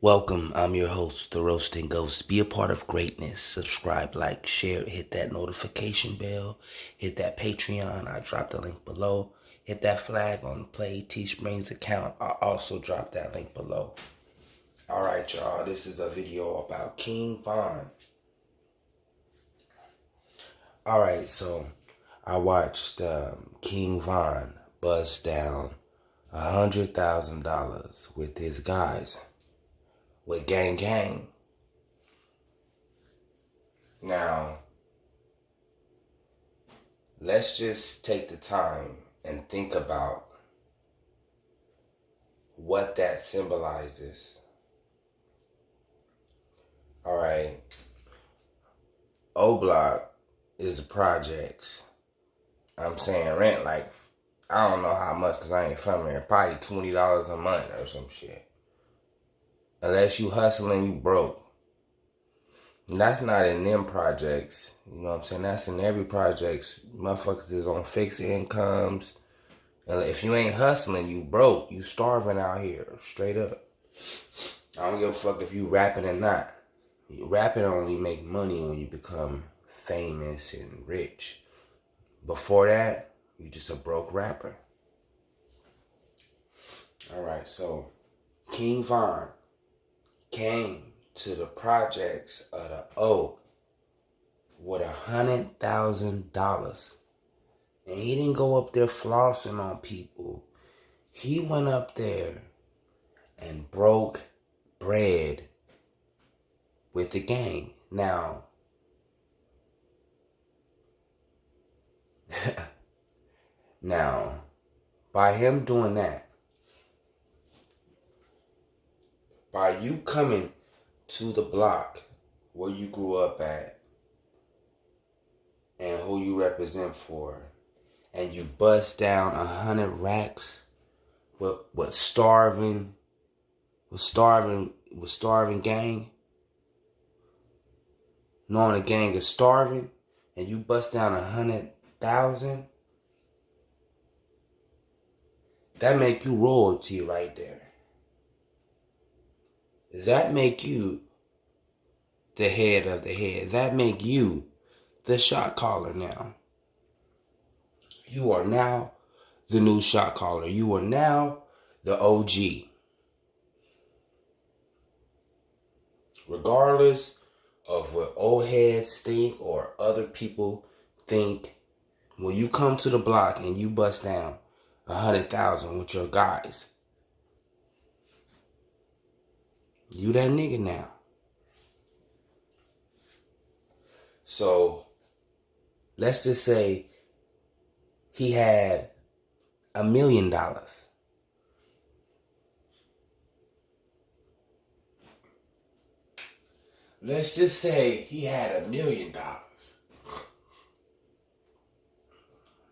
Welcome, I'm your host, The Roasting Ghost. Be a part of greatness. Subscribe, like, share, hit that notification bell, hit that Patreon. I dropped the link below. Hit that flag on the Play Teesprings account. I also dropped that link below. Alright, y'all, this is a video about King Von. Alright, so I watched King Von bust down $100,000 with his guys. With Gang Gang. Now, let's just take the time and think about what that symbolizes. Alright, O-Block is a projects. I'm saying rent like, I don't know how much because I ain't from here. Probably $20 a month or some shit. Unless you hustling, you broke. And that's not in them projects. You know what I'm saying? That's in every projects. Motherfuckers is on fixed incomes. And if you ain't hustling, you broke. You starving out here. Straight up. I don't give a fuck if you rapping or not. Rapping only make money when you become famous and rich. Before that, you just a broke rapper. Alright, so King Von came to the projects of the O with $100,000. And he didn't go up there flossing on people. He went up there and broke bread with the gang. Now, by him doing that, by you coming to the block where you grew up at and who you represent for, and you bust down 100 racks with starving gang, knowing the gang is starving, and you bust down 100,000, that make you royalty right there. That make you the head of the head. That make you the shot caller now. You are now the new shot caller. You are now the OG. Regardless of what old heads think or other people think, when you come to the block and you bust down 100,000 with your guys, you that nigga now. So, let's just say he had $1 million. Let's just say he had $1 million.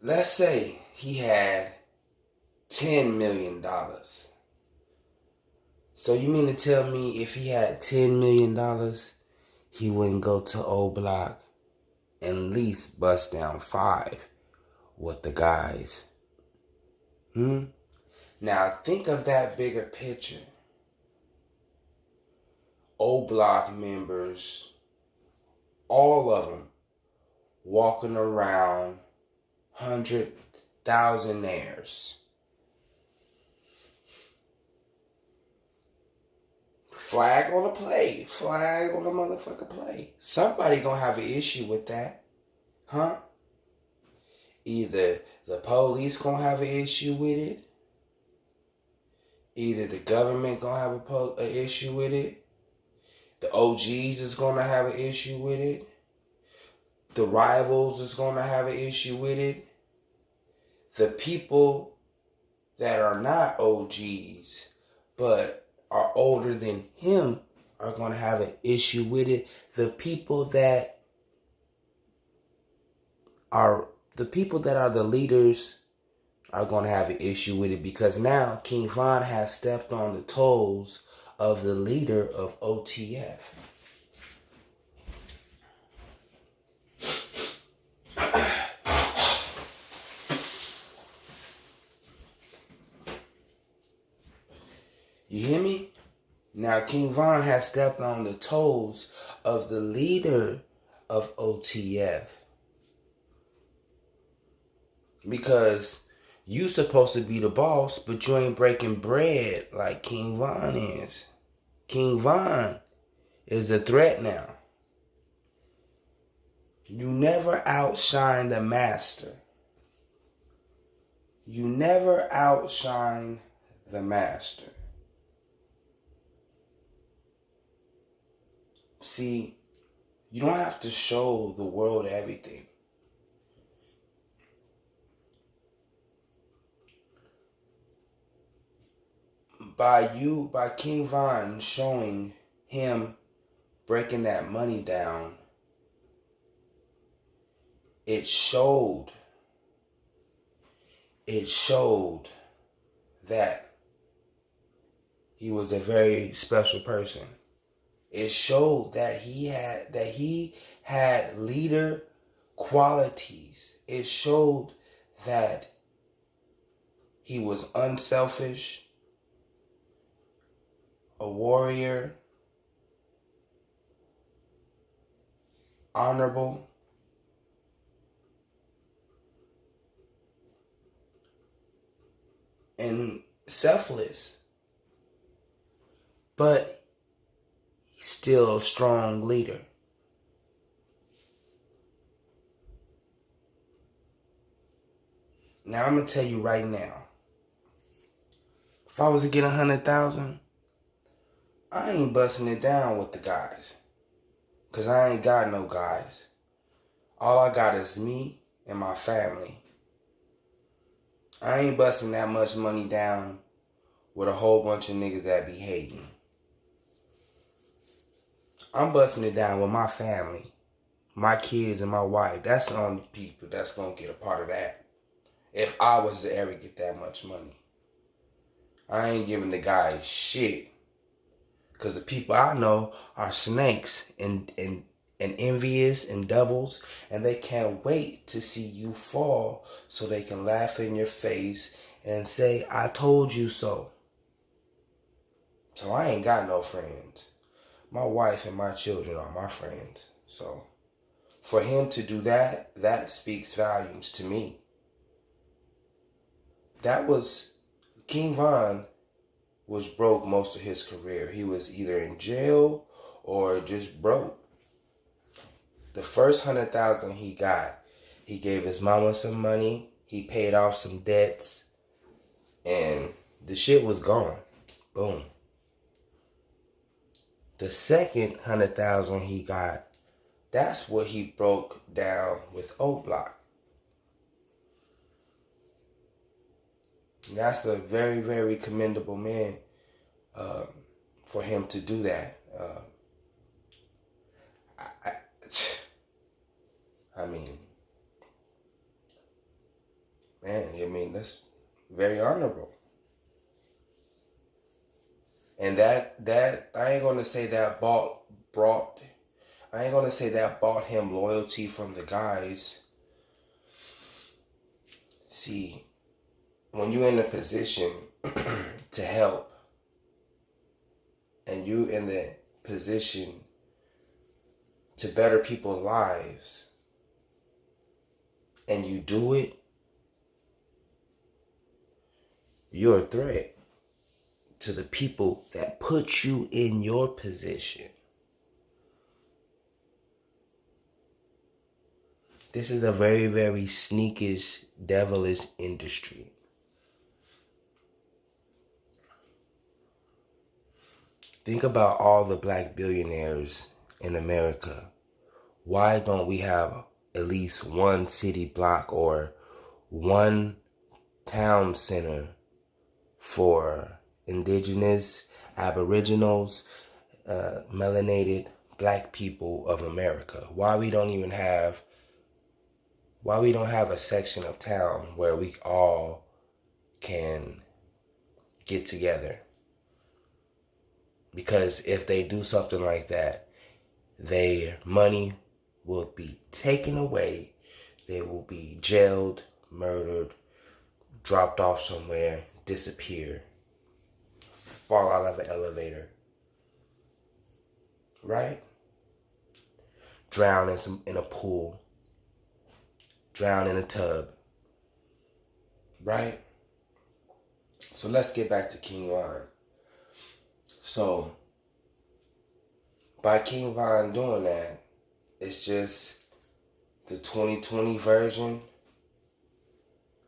Let's say he had $10 million. So you mean to tell me if he had $10 million, he wouldn't go to O-Block and at least bust down 5 with the guys? Now think of that bigger picture. O-Block members, all of them, walking around 100,000aires. Flag on the play. Flag on the motherfucker play. Somebody gonna have an issue with that. Huh? Either the police gonna have an issue with it. Either the government gonna have an issue with it. The OGs is gonna have an issue with it. The rivals is gonna have an issue with it. The people that are not OGs but are older than him are going to have an issue with it. The people that are the leaders are going to have an issue with it, because now King Von has stepped on the toes of the leader of OTF. You hear me? Now, King Von has stepped on the toes of the leader of OTF. Because you supposed to be the boss, but you ain't breaking bread like King Von is. King Von is a threat now. You never outshine the master. You never outshine the master. See, you don't have to show the world everything. By King Von showing him breaking that money down, it showed that he was a very special person. It showed that he had leader qualities. It showed that he was unselfish, a warrior, honorable, and selfless. But he's still a strong leader. Now I'm gonna tell you right now, if I was to get 100,000, I ain't busting it down with the guys. Cause I ain't got no guys. All I got is me and my family. I ain't busting that much money down with a whole bunch of niggas that be hating. I'm busting it down with my family, my kids and my wife. That's the only people that's gonna get a part of that. If I was to ever get that much money. I ain't giving the guys shit. Because the people I know are snakes and envious and devils. And they can't wait to see you fall so they can laugh in your face and say, I told you so. So I ain't got no friends. My wife and my children are my friends. So for him to do that, that speaks volumes to me. That was King Von was broke most of his career. He was either in jail or just broke. The first 100,000 he got, he gave his mama some money, he paid off some debts, and the shit was gone. Boom. The second 100,000 he got, that's what he broke down with O-Block. That's a very, very commendable man for him to do that. I mean, man, that's very honorable. And that I ain't gonna say that bought him loyalty from the guys. See, when you're in a position to help and you in the position to better people's lives and you do it, you're a threat to the people that put you in your position. This is a very, very sneakish, devilish industry. Think about all the black billionaires in America. Why don't we have at least one city block or one town center for indigenous, aboriginals, melanated black people of America? Why we don't have a section of town where we all can get together? Because if they do something like that, their money will be taken away. They will be jailed, murdered, dropped off somewhere, disappear, fall out of an elevator. right? Drown in a pool. Drown in a tub. Right? So let's get back to King Von. So by King Von doing that, it's just the 2020 version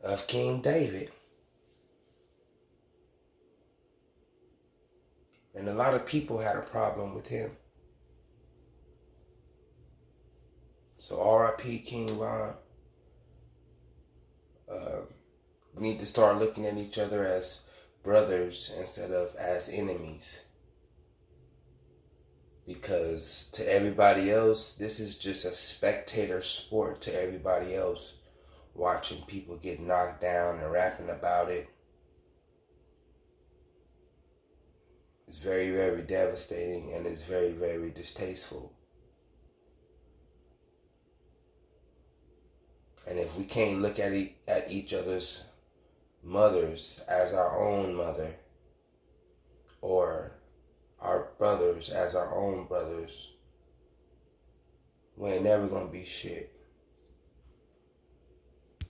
of King David. And a lot of people had a problem with him. So R.I.P. King Von. We need to start looking at each other as brothers instead of as enemies. Because to everybody else, this is just a spectator sport to everybody else. Watching people get knocked down and rapping about it. It's very, very devastating, and it's very, very distasteful. And if we can't look at each other's mothers as our own mother, or our brothers as our own brothers, we ain't never gonna be shit.